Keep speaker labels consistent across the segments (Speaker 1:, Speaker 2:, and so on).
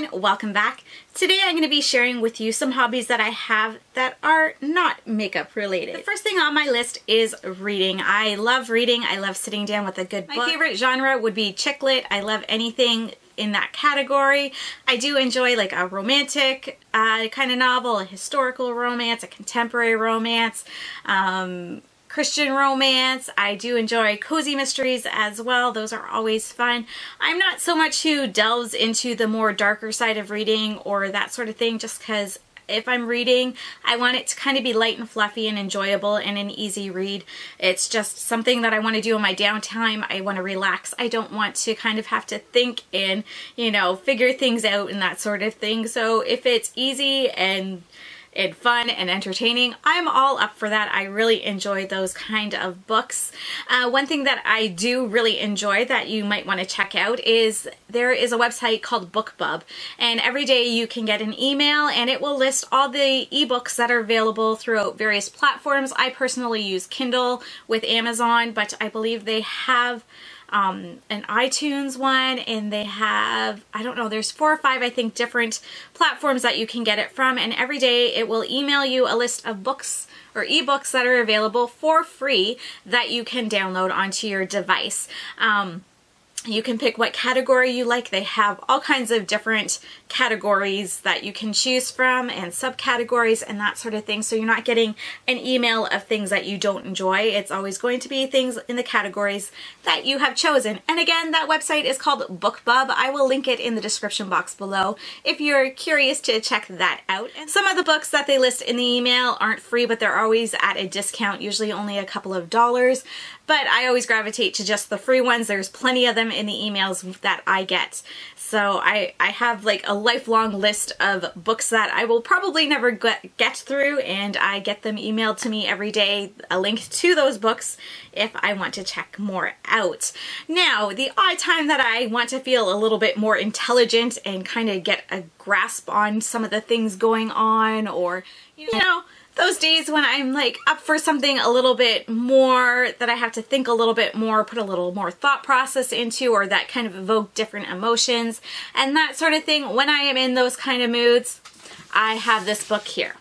Speaker 1: everyone, welcome back. Today I'm going to be sharing with you some hobbies that I have that are not makeup related. The first thing on my list is reading. I love reading. I love sitting down with a good book. My favorite genre would be chick lit. I love anything in that category. I do enjoy like a romantic kind of novel, a historical romance, a contemporary romance, Christian romance. I do enjoy cozy mysteries as well. Those are always fun. I'm not so much who delves into the more darker side of reading or that sort of thing, just because if I'm reading, I want it to kind of be light and fluffy and enjoyable and an easy read. It's just something that I want to do in my downtime. I want to relax. I don't want to kind of have to think and, figure things out and that sort of thing. So if it's easy and fun and entertaining, I'm all up for that. I really enjoy those kind of books. One thing that I do really enjoy that you might want to check out is there is a website called BookBub, and every day you can get an email and it will list all the ebooks that are available throughout various platforms. I personally use Kindle with Amazon, but I believe they have an iTunes one, and they have, I don't know, there's 4 or 5 I think different platforms that you can get it from, and every day it will email you a list of books or ebooks that are available for free that you can download onto your device. You can pick what category you like. They have all kinds of different categories that you can choose from and subcategories and that sort of thing. So you're not getting an email of things that you don't enjoy. It's always going to be things in the categories that you have chosen. And again, that website is called BookBub. I will link it in the description box below if you're curious to check that out. And some of the books that they list in the email aren't free, but they're always at a discount, usually only a couple of dollars. But I always gravitate to just the free ones. There's plenty of them in the emails that I get. So I have like a lifelong list of books that I will probably never get through, and I get them emailed to me every day, a link to those books if I want to check more out. Now, the odd time that I want to feel a little bit more intelligent and kind of get a grasp on some of the things going on, or, those days when I'm like up for something a little bit more, that I have to think a little bit more, put a little more thought process into, or that kind of evoke different emotions and that sort of thing. When I am in those kind of moods, I have this book here.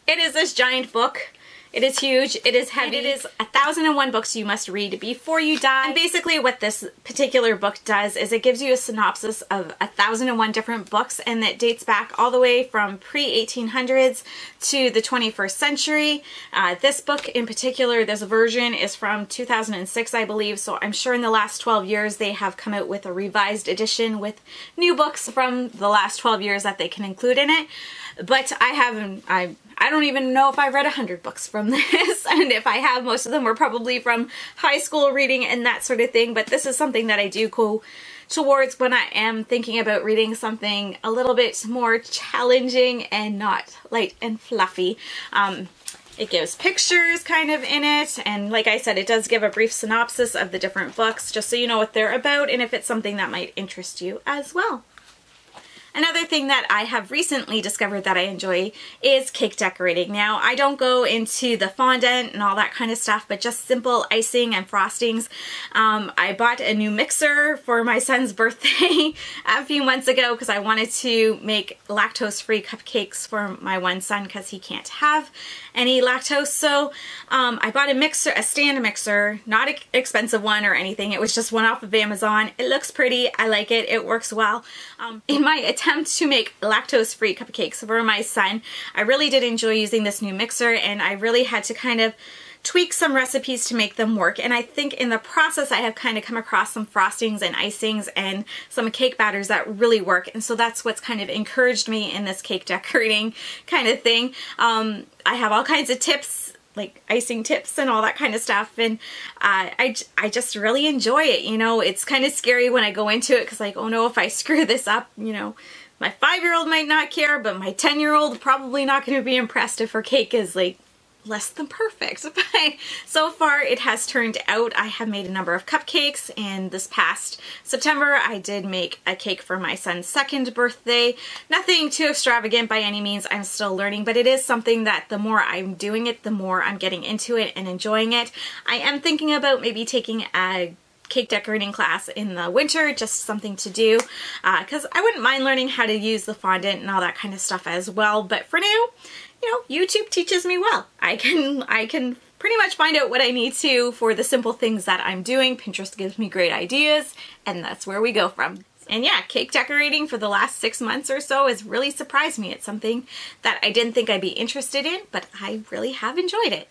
Speaker 1: It is this giant book. It is huge, it is heavy, it is 1001 books you must read before you die. And basically what this particular book does is it gives you a synopsis of 1001 different books, and that dates back all the way from pre-1800s to the 21st century. This book in particular, this version is from 2006, I believe, so I'm sure in the last 12 years they have come out with a revised edition with new books from the last 12 years that they can include in it. But I don't even know if I've read 100 books from this, and if I have, most of them were probably from high school reading and that sort of thing. But this is something that I do go towards when I am thinking about reading something a little bit more challenging and not light and fluffy. It gives pictures kind of in it, and like I said, it does give a brief synopsis of the different books, just so you know what they're about and if it's something that might interest you as well. Another thing that I have recently discovered that I enjoy is cake decorating. Now, I don't go into the fondant and all that kind of stuff, but just simple icing and frostings. I bought a new mixer for my son's birthday a few months ago because I wanted to make lactose-free cupcakes for my one son because he can't have any lactose. So I bought a mixer, a stand mixer, not an expensive one or anything. It was just one off of Amazon. It looks pretty. I like it. It works well. In my attempt to make lactose-free cupcakes for my son, I really did enjoy using this new mixer, and I really had to kind of tweak some recipes to make them work. And I think in the process I have kind of come across some frostings and icings and some cake batters that really work, and so that's what's kind of encouraged me in this cake decorating kind of thing. I have all kinds of tips, like icing tips and all that kind of stuff, and I just really enjoy it. It's kind of scary when I go into it because, like, oh no, if I screw this up, my 5-year-old might not care, but my 10-year-old probably not going to be impressed if her cake is like less than perfect. But so far it has turned out. I have made a number of cupcakes, and this past September I did make a cake for my son's 2nd birthday. Nothing too extravagant by any means. I'm still learning, but it is something that the more I'm doing it, the more I'm getting into it and enjoying it. I am thinking about maybe taking a cake decorating class in the winter, just something to do, because I wouldn't mind learning how to use the fondant and all that kind of stuff as well. But for now, you know, YouTube teaches me well. I can pretty much find out what I need to for the simple things that I'm doing. Pinterest gives me great ideas, and that's where we go from. And yeah, cake decorating for the last 6 months or so has really surprised me. It's something that I didn't think I'd be interested in, but I really have enjoyed it.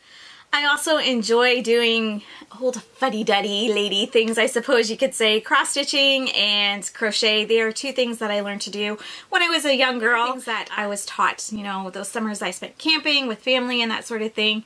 Speaker 1: I also enjoy doing old fuddy-duddy lady things, I suppose you could say. Cross-stitching and crochet. They are two things that I learned to do when I was a young girl. Things that I was taught, you know, those summers I spent camping with family and that sort of thing.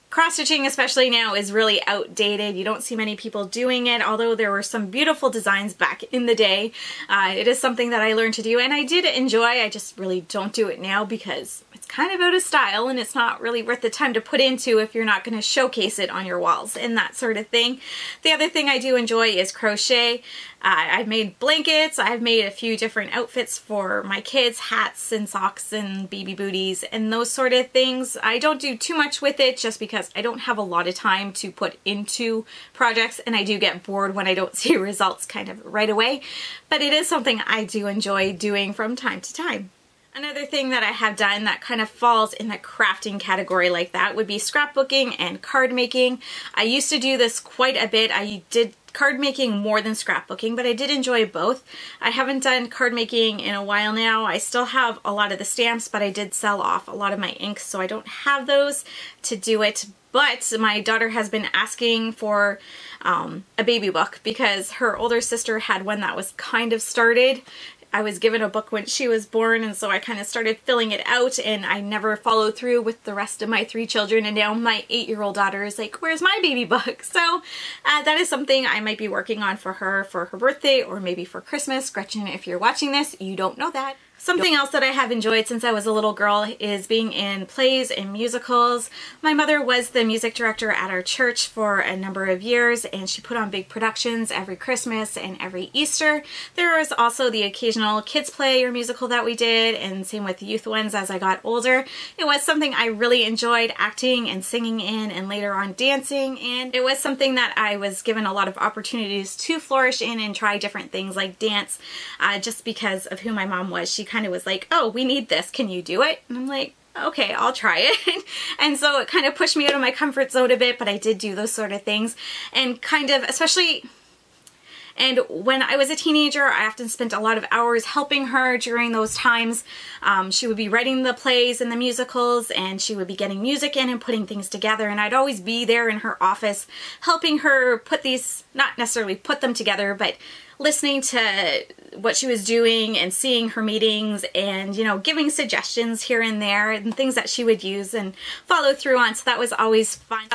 Speaker 1: Cross-stitching, especially now, is really outdated. You don't see many people doing it, although there were some beautiful designs back in the day. It is something that I learned to do, and I did enjoy. I just really don't do it now because it's kind of out of style, and it's not really worth the time to put into if you're not going to showcase it on your walls and that sort of thing. The other thing I do enjoy is crochet. I've made blankets, I've made a few different outfits for my kids, hats and socks and baby booties and those sort of things. I don't do too much with it just because I don't have a lot of time to put into projects, and I do get bored when I don't see results kind of right away. But it is something I do enjoy doing from time to time. Another thing that I have done that kind of falls in the crafting category like that would be scrapbooking and card making. I used to do this quite a bit. I did card making more than scrapbooking, but I did enjoy both. I haven't done card making in a while now. I still have a lot of the stamps, but I did sell off a lot of my inks, so I don't have those to do it. But my daughter has been asking for a baby book because her older sister had one that was kind of started. I was given a book when she was born, and so I kind of started filling it out, and I never followed through with the rest of my 3 children, and now my 8-year-old daughter is like, where's my baby book? So that is something I might be working on for her birthday, or maybe for Christmas. Gretchen, if you're watching this, you don't know that. Something else that I have enjoyed since I was a little girl is being in plays and musicals. My mother was the music director at our church for a number of years, and she put on big productions every Christmas and every Easter. There was also the occasional kids play or musical that we did, and same with youth ones as I got older. It was something I really enjoyed acting and singing in, and later on dancing, and it was something that I was given a lot of opportunities to flourish in and try different things like dance, just because of who my mom was. She kind of was like, oh, we need this, can you do it? And I'm like, okay, I'll try it. And so it kind of pushed me out of my comfort zone a bit, but I did do those sort of things. And kind of, especially, and when I was a teenager, I often spent a lot of hours helping her during those times. She would be writing the plays and the musicals, and she would be getting music in and putting things together, and I'd always be there in her office helping her put these, not necessarily put them together, but listening to what she was doing and seeing her meetings and, you know, giving suggestions here and there and things that she would use and follow through on. So that was always fun.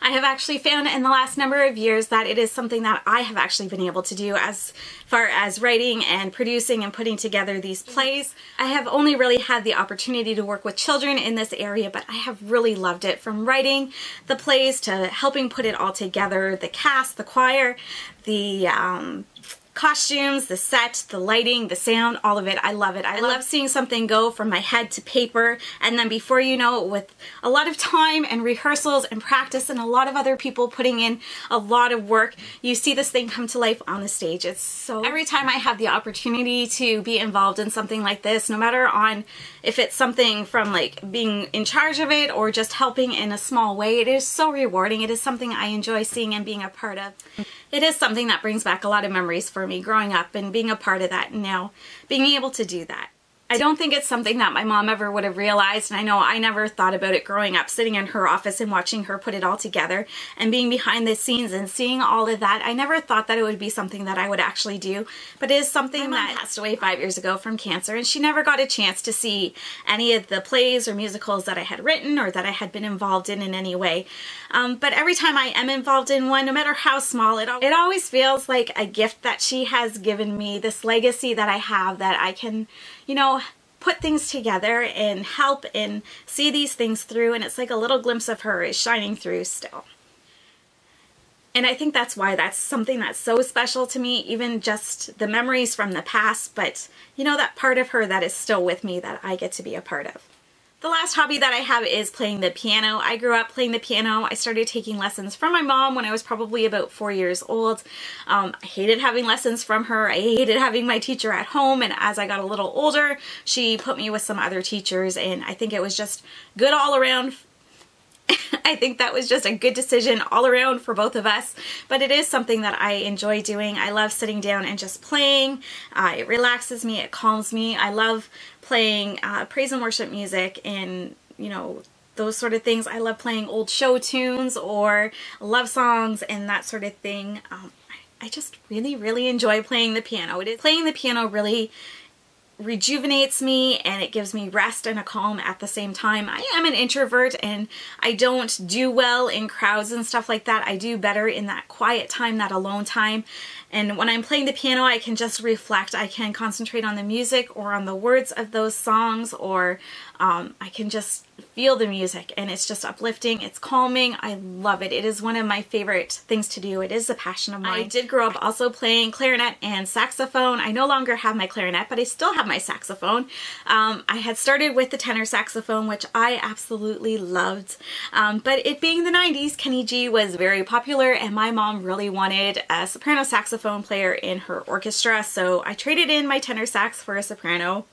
Speaker 1: I have actually found in the last number of years that it is something that I have actually been able to do as far as writing and producing and putting together these plays. I have only really had the opportunity to work with children in this area, but I have really loved it, from writing the plays to helping put it all together, the cast, the choir, the costumes, the set, the lighting, the sound, all of it. I love it. I love seeing something go from my head to paper, and then before you know it, with a lot of time and rehearsals and practice and a lot of other people putting in a lot of work, you see this thing come to life on the stage. It's so, every time I have the opportunity to be involved in something like this, no matter on if it's something from like being in charge of it or just helping in a small way, it is so rewarding. It is something I enjoy seeing and being a part of. It is something that brings back a lot of memories for me growing up and being a part of that, and now being able to do that. I don't think it's something that my mom ever would have realized, and I know I never thought about it growing up, sitting in her office and watching her put it all together and being behind the scenes and seeing all of that. I never thought that it would be something that I would actually do, but it is something that passed away 5 years ago from cancer, and she never got a chance to see any of the plays or musicals that I had written or that I had been involved in any way. But every time I am involved in one, no matter how small, it always feels like a gift that she has given me, this legacy that I have, that I can, you know, put things together and help and see these things through, and it's like a little glimpse of her is shining through still. And I think that's why that's something that's so special to me, even just the memories from the past, but you know, that part of her that is still with me that I get to be a part of. The last hobby that I have is playing the piano. I grew up playing the piano. I started taking lessons from my mom when I was probably about 4 years old. I hated having lessons from her. I hated having my teacher at home, and as I got a little older, she put me with some other teachers, and I think it was just good all around. I think that was just a good decision all around for both of us, but it is something that I enjoy doing. I love sitting down and just playing. It relaxes me, it calms me. I love playing praise and worship music and, you know, those sort of things. I love playing old show tunes or love songs and that sort of thing. I just really enjoy playing the piano. Playing the piano really rejuvenates me, and it gives me rest and a calm at the same time. I am an introvert and I don't do well in crowds and stuff like that. I do better in that quiet time, that alone time. And when I'm playing the piano, I can just reflect. I can concentrate on the music or on the words of those songs, or I can just feel the music, and it's just uplifting. It's calming. I love it. It is one of my favorite things to do. It is a passion of mine. I did grow up also playing clarinet and saxophone. I no longer have my clarinet, but I still have my saxophone. I had started with the tenor saxophone, which I absolutely loved. But it being the 90s, Kenny G was very popular, and my mom really wanted a soprano saxophone player in her orchestra, so I traded in my tenor sax for a soprano.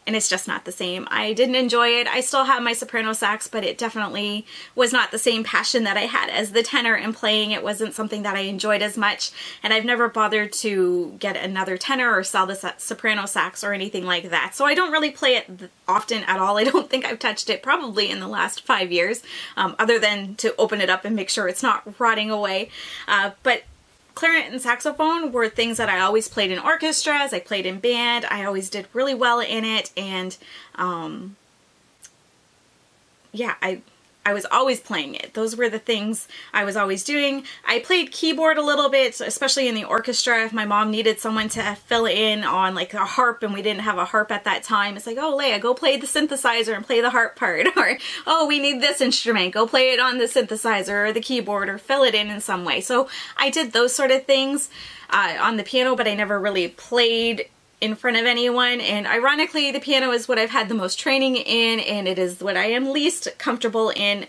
Speaker 1: And it's just not the same. I didn't enjoy it. I still have my soprano sax, but it definitely was not the same passion that I had as the tenor and playing. It wasn't something that I enjoyed as much, and I've never bothered to get another tenor or sell the soprano sax or anything like that. So I don't really play it often at all. I don't think I've touched it probably in the last 5 years, other than to open it up and make sure it's not rotting away. But clarinet and saxophone were things that I always played in orchestras. I played in band. I always did really well in it, and yeah, I was always playing it. Those were the things I was always doing. I played keyboard a little bit, especially in the orchestra. If my mom needed someone to fill in on like a harp and we didn't have a harp at that time, it's like, oh, Leia, go play the synthesizer and play the harp part. Or, oh, we need this instrument, go play it on the synthesizer or the keyboard, or fill it in some way. So I did those sort of things on the piano, but I never really played in front of anyone. And ironically, the piano is what I've had the most training in, and it is what I am least comfortable in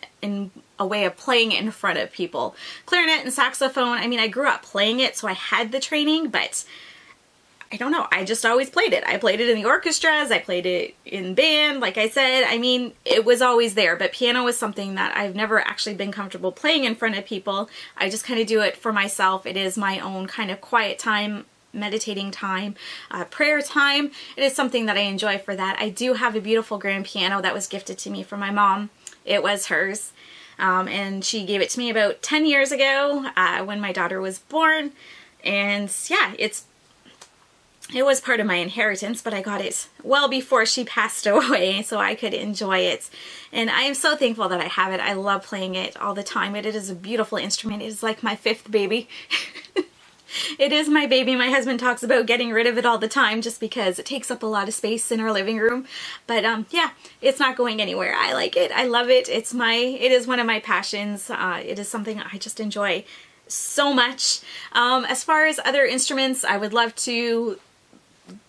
Speaker 1: a way of playing in front of people. Clarinet and saxophone, I mean, I grew up playing it, so I had the training, but I don't know, I just always played it. I played it in the orchestras, I played it in band, like I said. I mean, it was always there, but piano is something that I've never actually been comfortable playing in front of people. I just kind of do it for myself. It is my own kind of quiet time, meditating time, prayer time. It is something that I enjoy for that. I do have a beautiful grand piano that was gifted to me from my mom. It was hers, and she gave it to me about 10 years ago when my daughter was born. And yeah, it was part of my inheritance, but I got it well before she passed away so I could enjoy it. And I am so thankful that I have it. I love playing it all the time. It is a beautiful instrument. It is like my fifth baby. It is my baby. My husband talks about getting rid of it all the time just because it takes up a lot of space in our living room. But yeah, it's not going anywhere. I like it. I love it. It is one of my passions. It is something I just enjoy so much. As far as other instruments, I would love to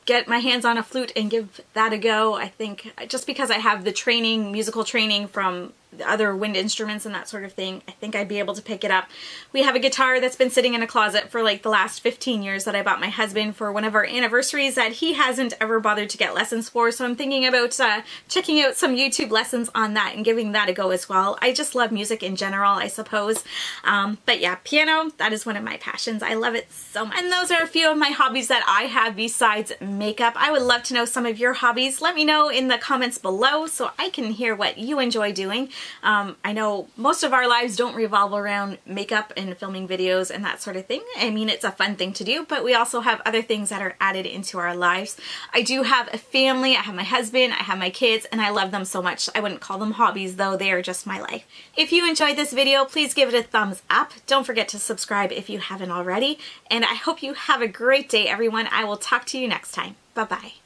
Speaker 1: get my hands on a flute and give that a go. I think just because I have the training, musical training from the other wind instruments and that sort of thing, I think I'd be able to pick it up. We have a guitar that's been sitting in a closet for like the last 15 years that I bought my husband for one of our anniversaries that he hasn't ever bothered to get lessons for, so I'm thinking about checking out some YouTube lessons on that and giving that a go as well. I just love music in general, I suppose. But yeah, piano, that is one of my passions. I love it so much. And those are a few of my hobbies that I have besides makeup. I would love to know some of your hobbies. Let me know in the comments below so I can hear what you enjoy doing. I know most of our lives don't revolve around makeup and filming videos and that sort of thing. I mean, it's a fun thing to do, but we also have other things that are added into our lives. I do have a family. I have my husband, I have my kids, and I love them so much. I wouldn't call them hobbies though. They are just my life. If you enjoyed this video, please give it a thumbs up. Don't forget to subscribe if you haven't already. And I hope you have a great day, everyone. I will talk to you next time. Bye-bye.